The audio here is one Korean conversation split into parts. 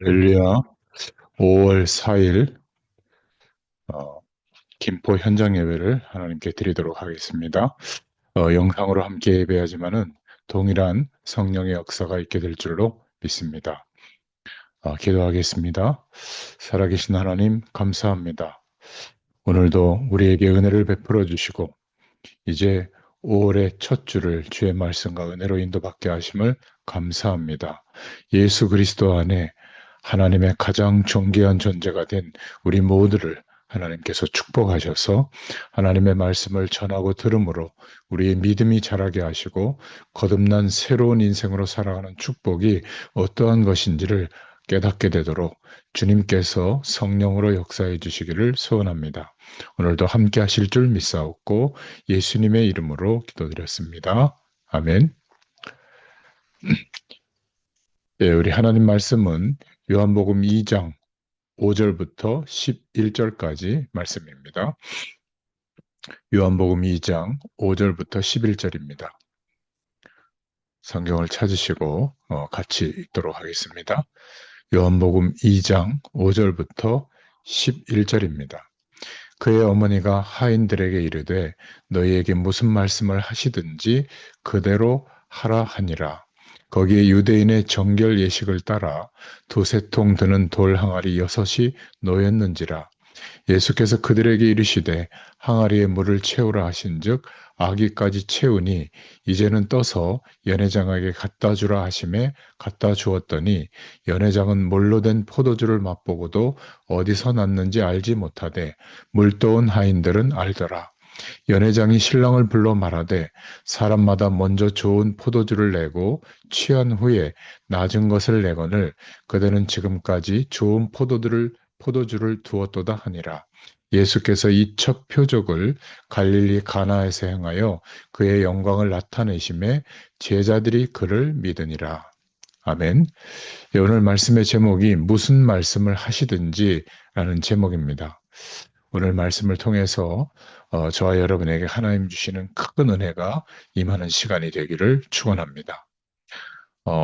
할렐루야. 5월 4일 김포 현장 예배를 하나님께 드리도록 하겠습니다. 영상으로 함께 예배하지만은 동일한 성령의 역사가 있게 될 줄로 믿습니다. 기도하겠습니다. 살아계신 하나님 감사합니다. 오늘도 우리에게 은혜를 베풀어 주시고 이제 5월의 첫 주를 주의 말씀과 은혜로 인도받게 하심을 감사합니다. 예수 그리스도 안에 하나님의 가장 존귀한 존재가 된 우리 모두를 하나님께서 축복하셔서 하나님의 말씀을 전하고 들음으로 우리의 믿음이 자라게 하시고 거듭난 새로운 인생으로 살아가는 축복이 어떠한 것인지를 깨닫게 되도록 주님께서 성령으로 역사해 주시기를 소원합니다. 오늘도 함께 하실 줄 믿사옵고 예수님의 이름으로 기도드렸습니다. 아멘. 네, 우리 하나님 말씀은 요한복음 2장 5절부터 11절까지 말씀입니다. 요한복음 2장 5절부터 11절입니다. 성경을 찾으시고 같이 읽도록 하겠습니다. 요한복음 2장 5절부터 11절입니다. 그의 어머니가 하인들에게 이르되 너희에게 무슨 말씀을 하시든지 그대로 하라 하니라. 거기에 유대인의 정결 예식을 따라 두세 통 드는 돌 항아리 6이 놓였는지라. 예수께서 그들에게 이르시되 항아리에 물을 채우라 하신즉 아기까지 채우니 이제는 떠서 연회장에게 갖다 주라 하심에 갖다 주었더니 연회장은 물로 된 포도주를 맛보고도 어디서 났는지 알지 못하되 물떠온 하인들은 알더라. 연회장이 신랑을 불러 말하되 사람마다 먼저 좋은 포도주를 내고 취한 후에 낮은 것을 내거늘 그대는 지금까지 좋은 포도주를 두었도다 하니라. 예수께서 이 첫 표적을 갈릴리 가나에서 행하여 그의 영광을 나타내심에 제자들이 그를 믿으니라. 아멘. 예, 오늘 말씀의 제목이 무슨 말씀을 하시든지 라는 제목입니다. 오늘 말씀을 통해서 저와 여러분에게 하나님 주시는 큰 은혜가 임하는 시간이 되기를 축원합니다.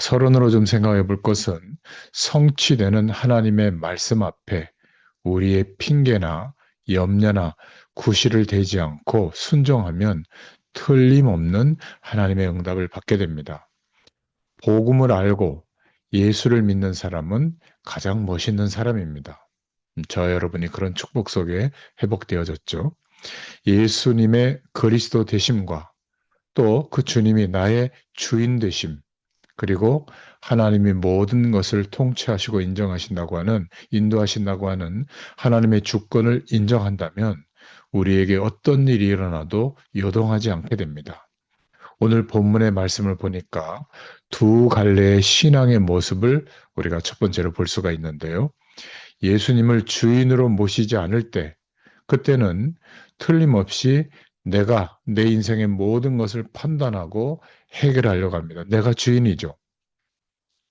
서론으로 좀 생각해 볼 것은 성취되는 하나님의 말씀 앞에 우리의 핑계나 염려나 구실을 대지 않고 순종하면 틀림없는 하나님의 응답을 받게 됩니다. 복음을 알고 예수를 믿는 사람은 가장 멋있는 사람입니다. 저 여러분이 그런 축복 속에 회복되어졌죠. 예수님의 그리스도 되심과 또 그 주님이 나의 주인 되심, 그리고 하나님이 모든 것을 통치하시고 인도하신다고 하는 하나님의 주권을 인정한다면 우리에게 어떤 일이 일어나도 요동하지 않게 됩니다. 오늘 본문의 말씀을 보니까 두 갈래의 신앙의 모습을 우리가 첫 번째로 볼 수가 있는데요. 예수님을 주인으로 모시지 않을 때, 그때는 틀림없이 내가 내 인생의 모든 것을 판단하고 해결하려고 합니다. 내가 주인이죠.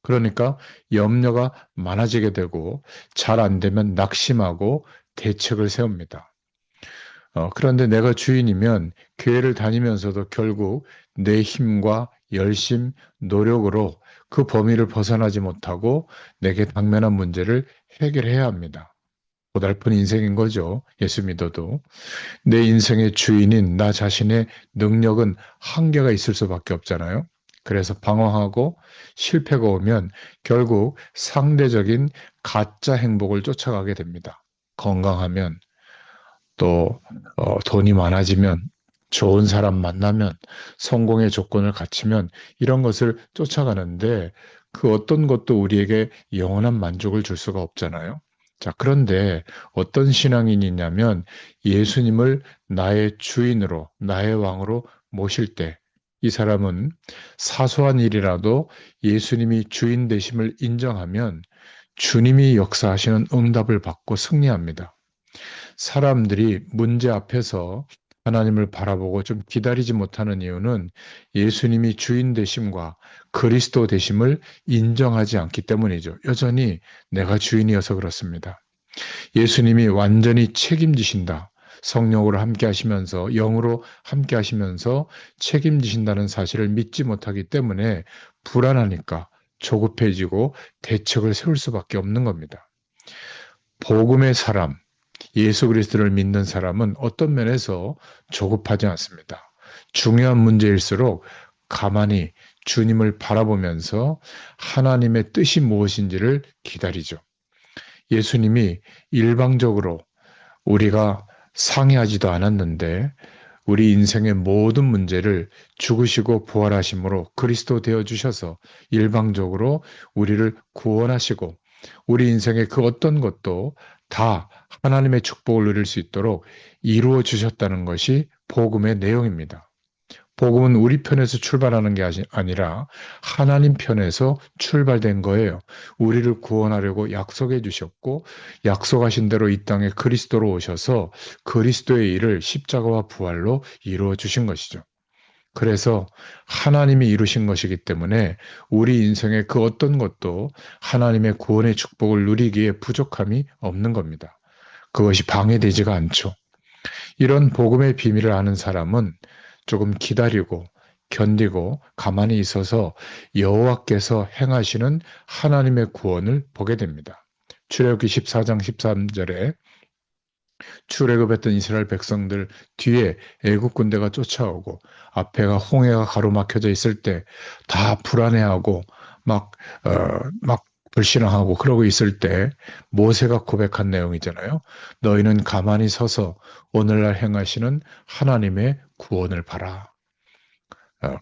그러니까 염려가 많아지게 되고 잘 안 되면 낙심하고 대책을 세웁니다. 그런데 내가 주인이면 교회를 다니면서도 결국 내 힘과 열심, 노력으로 그 범위를 벗어나지 못하고 내게 당면한 문제를 해결해야 합니다. 고달픈 인생인 거죠. 예수 믿어도. 내 인생의 주인인 나 자신의 능력은 한계가 있을 수밖에 없잖아요. 그래서 방황하고 실패가 오면 결국 상대적인 가짜 행복을 쫓아가게 됩니다. 건강하면 또 돈이 많아지면 좋은 사람 만나면 성공의 조건을 갖추면 이런 것을 쫓아가는데 그 어떤 것도 우리에게 영원한 만족을 줄 수가 없잖아요. 자, 그런데 어떤 신앙인이냐면 예수님을 나의 주인으로, 나의 왕으로 모실 때 이 사람은 사소한 일이라도 예수님이 주인 되심을 인정하면 주님이 역사하시는 응답을 받고 승리합니다. 사람들이 문제 앞에서 하나님을 바라보고 좀 기다리지 못하는 이유는 예수님이 주인 되심과 그리스도 되심을 인정하지 않기 때문이죠. 여전히 내가 주인이어서 그렇습니다. 예수님이 완전히 책임지신다. 성령으로 함께 하시면서 영으로 함께 하시면서 책임지신다는 사실을 믿지 못하기 때문에 불안하니까 조급해지고 대책을 세울 수밖에 없는 겁니다. 복음의 사람, 예수 그리스도를 믿는 사람은 어떤 면에서 조급하지 않습니다. 중요한 문제일수록 가만히 주님을 바라보면서 하나님의 뜻이 무엇인지를 기다리죠. 예수님이 일방적으로 우리가 상의하지도 않았는데 우리 인생의 모든 문제를 죽으시고 부활하심으로 그리스도 되어 주셔서 일방적으로 우리를 구원하시고 우리 인생의 그 어떤 것도 다 하나님의 축복을 누릴 수 있도록 이루어 주셨다는 것이 복음의 내용입니다. 복음은 우리 편에서 출발하는 게 아니라 하나님 편에서 출발된 거예요. 우리를 구원하려고 약속해 주셨고 약속하신 대로 이 땅에 그리스도로 오셔서 그리스도의 일을 십자가와 부활로 이루어 주신 것이죠. 그래서 하나님이 이루신 것이기 때문에 우리 인생의 그 어떤 것도 하나님의 구원의 축복을 누리기에 부족함이 없는 겁니다. 그것이 방해되지가 않죠. 이런 복음의 비밀을 아는 사람은 조금 기다리고 견디고 가만히 있어서 여호와께서 행하시는 하나님의 구원을 보게 됩니다. 출애굽기 14장 13절에 출애굽했던 이스라엘 백성들 뒤에 애국 군대가 쫓아오고 앞에가 홍해가 가로막혀져 있을 때 다 불안해하고 막 불신앙하고 그러고 있을 때 모세가 고백한 내용이잖아요. 너희는 가만히 서서 오늘날 행하시는 하나님의 구원을 봐라.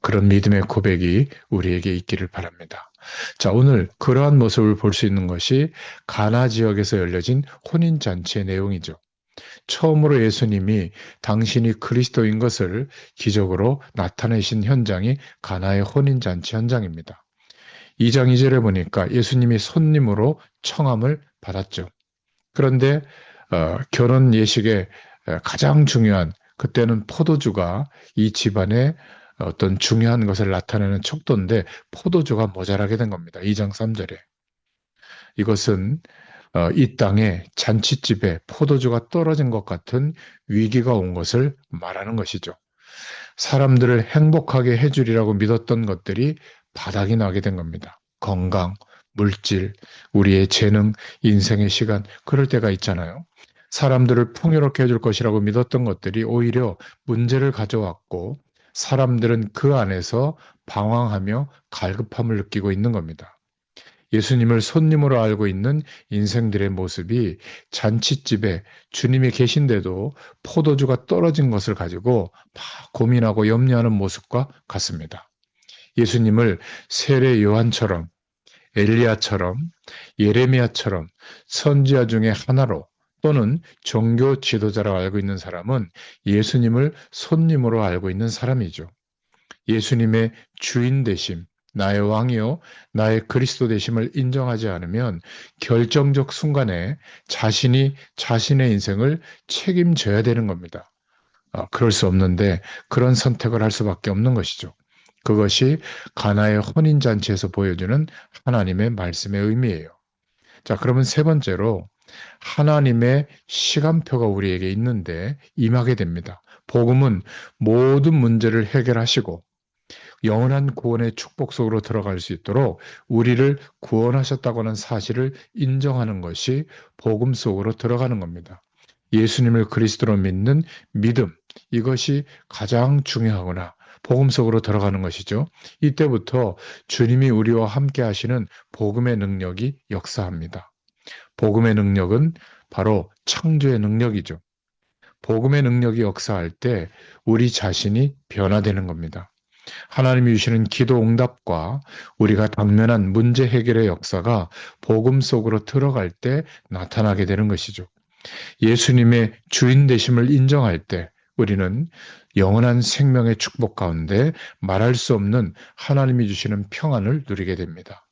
그런 믿음의 고백이 우리에게 있기를 바랍니다. 자, 오늘 그러한 모습을 볼 수 있는 것이 가나 지역에서 열려진 혼인잔치의 내용이죠. 처음으로 예수님이 당신이 그리스도인 것을 기적으로 나타내신 현장이 가나의 혼인잔치 현장입니다. 2장 2절에 보니까 예수님이 손님으로 청함을 받았죠. 그런데 결혼 예식의 가장 중요한 그때는 포도주가 이 집안의 어떤 중요한 것을 나타내는 척도인데 포도주가 모자라게 된 겁니다. 2장 3절에. 이것은 이 땅에 잔치집에 포도주가 떨어진 것 같은 위기가 온 것을 말하는 것이죠. 사람들을 행복하게 해주리라고 믿었던 것들이 바닥이 나게 된 겁니다. 건강, 물질, 우리의 재능, 인생의 시간, 그럴 때가 있잖아요. 사람들을 풍요롭게 해줄 것이라고 믿었던 것들이 오히려 문제를 가져왔고 사람들은 그 안에서 방황하며 갈급함을 느끼고 있는 겁니다. 예수님을 손님으로 알고 있는 인생들의 모습이 잔칫집에 주님이 계신데도 포도주가 떨어진 것을 가지고 막 고민하고 염려하는 모습과 같습니다. 예수님을 세례 요한처럼 엘리야처럼 예레미야처럼 선지자 중에 하나로 또는 종교 지도자로 알고 있는 사람은 예수님을 손님으로 알고 있는 사람이죠. 예수님의 주인 되심, 나의 왕이요, 나의 그리스도 되심을 인정하지 않으면 결정적 순간에 자신이 자신의 인생을 책임져야 되는 겁니다. 그럴 수 없는데 그런 선택을 할 수밖에 없는 것이죠. 그것이 가나의 혼인잔치에서 보여주는 하나님의 말씀의 의미예요. 자, 그러면 세 번째로 하나님의 시간표가 우리에게 있는데 임하게 됩니다. 복음은 모든 문제를 해결하시고 영원한 구원의 축복 속으로 들어갈 수 있도록 우리를 구원하셨다고 하는 사실을 인정하는 것이 복음 속으로 들어가는 겁니다. 예수님을 그리스도로 믿는 믿음, 이것이 가장 중요하구나. 복음 속으로 들어가는 것이죠. 이때부터 주님이 우리와 함께 하시는 복음의 능력이 역사합니다. 복음의 능력은 바로 창조의 능력이죠. 복음의 능력이 역사할 때 우리 자신이 변화되는 겁니다. 하나님이 주시는 기도 응답과 우리가 당면한 문제 해결의 역사가 복음 속으로 들어갈 때 나타나게 되는 것이죠. 예수님의 주인 되심을 인정할 때 우리는 영원한 생명의 축복 가운데 말할 수 없는 하나님이 주시는 평안을 누리게 됩니다.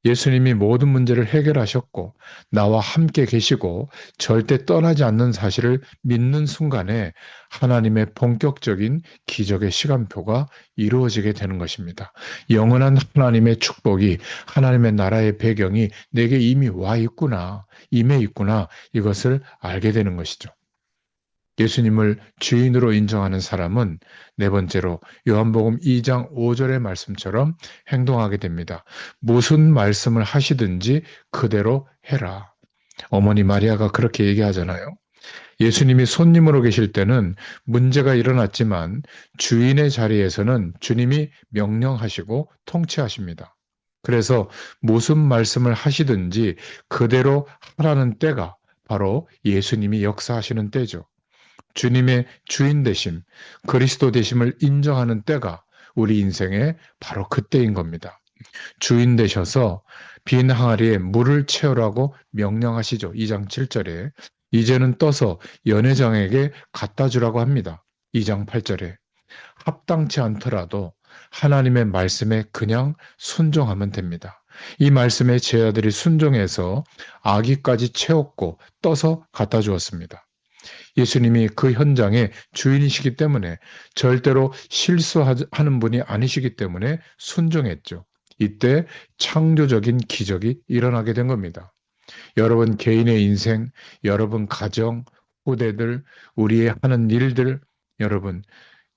예수님이 모든 문제를 해결하셨고 나와 함께 계시고 절대 떠나지 않는 사실을 믿는 순간에 하나님의 본격적인 기적의 시간표가 이루어지게 되는 것입니다. 영원한 하나님의 축복이 하나님의 나라의 배경이 내게 이미 와 있구나, 임해 있구나, 이것을 알게 되는 것이죠. 예수님을 주인으로 인정하는 사람은 네 번째로 요한복음 2장 5절의 말씀처럼 행동하게 됩니다. 무슨 말씀을 하시든지 그대로 해라. 어머니 마리아가 그렇게 얘기하잖아요. 예수님이 손님으로 계실 때는 문제가 일어났지만 주인의 자리에서는 주님이 명령하시고 통치하십니다. 그래서 무슨 말씀을 하시든지 그대로 하라는 때가 바로 예수님이 역사하시는 때죠. 주님의 주인 되심, 그리스도 되심을 인정하는 때가 우리 인생의 바로 그때인 겁니다. 주인 되셔서 빈 항아리에 물을 채우라고 명령하시죠. 2장 7절에. 이제는 떠서 연회장에게 갖다 주라고 합니다. 2장 8절에. 합당치 않더라도 하나님의 말씀에 그냥 순종하면 됩니다. 이 말씀에 제 아들이 순종해서 아기까지 채웠고 떠서 갖다 주었습니다. 예수님이 그 현장의 주인이시기 때문에 절대로 실수하는 분이 아니시기 때문에 순종했죠. 이때 창조적인 기적이 일어나게 된 겁니다. 여러분 개인의 인생, 여러분 가정, 후대들, 우리의 하는 일들, 여러분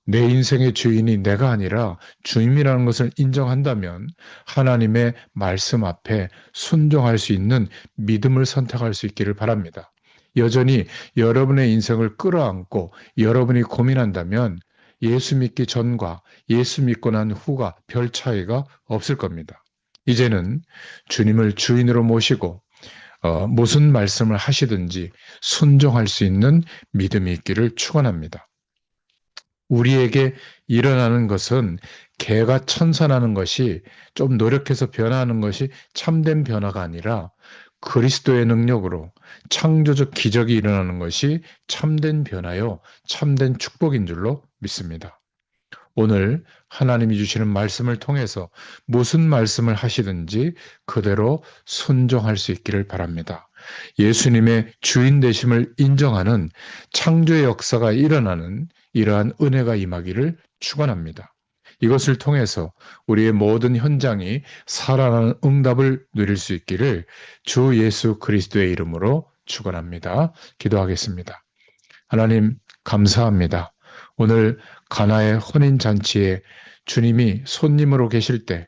내 인생의 주인이 내가 아니라 주님이라는 것을 인정한다면 하나님의 말씀 앞에 순종할 수 있는 믿음을 선택할 수 있기를 바랍니다. 여전히 여러분의 인생을 끌어안고 여러분이 고민한다면 예수 믿기 전과 예수 믿고 난 후가 별 차이가 없을 겁니다. 이제는 주님을 주인으로 모시고 무슨 말씀을 하시든지 순종할 수 있는 믿음이 있기를 축원합니다. 우리에게 일어나는 것은 개가 천선하는 것이 좀 노력해서 변화하는 것이 참된 변화가 아니라 그리스도의 능력으로 창조적 기적이 일어나는 것이 참된 변화요, 참된 축복인 줄로 믿습니다. 오늘 하나님이 주시는 말씀을 통해서 무슨 말씀을 하시든지 그대로 순종할 수 있기를 바랍니다. 예수님의 주인 되심을 인정하는 창조의 역사가 일어나는 이러한 은혜가 임하기를 축원합니다. 이것을 통해서 우리의 모든 현장이 살아나는 응답을 누릴 수 있기를 주 예수 그리스도의 이름으로 축원합니다. 기도하겠습니다. 하나님 감사합니다. 오늘 가나의 혼인잔치에 주님이 손님으로 계실 때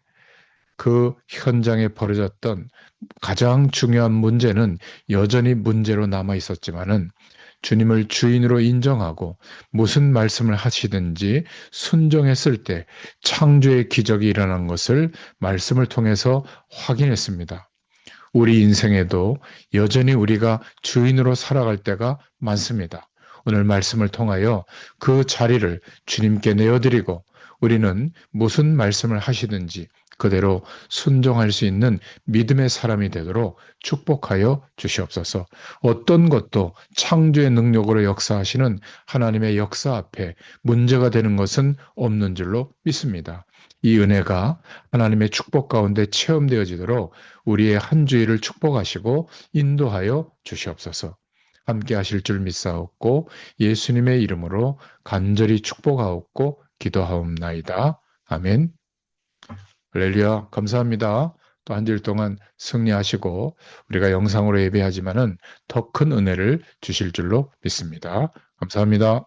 그 현장에 벌어졌던 가장 중요한 문제는 여전히 문제로 남아 있었지만은 주님을 주인으로 인정하고 무슨 말씀을 하시든지 순종했을 때 창조의 기적이 일어난 것을 말씀을 통해서 확인했습니다. 우리 인생에도 여전히 우리가 주인으로 살아갈 때가 많습니다. 오늘 말씀을 통하여 그 자리를 주님께 내어드리고 우리는 무슨 말씀을 하시든지 그대로 순종할 수 있는 믿음의 사람이 되도록 축복하여 주시옵소서. 어떤 것도 창조의 능력으로 역사하시는 하나님의 역사 앞에 문제가 되는 것은 없는 줄로 믿습니다. 이 은혜가 하나님의 축복 가운데 체험되어지도록 우리의 한 주일을 축복하시고 인도하여 주시옵소서. 함께 하실 줄 믿사옵고 예수님의 이름으로 간절히 축복하옵고 기도하옵나이다. 아멘. 할렐루야, 감사합니다. 또 한 주일 동안 승리하시고 우리가 영상으로 예배하지만은 더 큰 은혜를 주실 줄로 믿습니다. 감사합니다.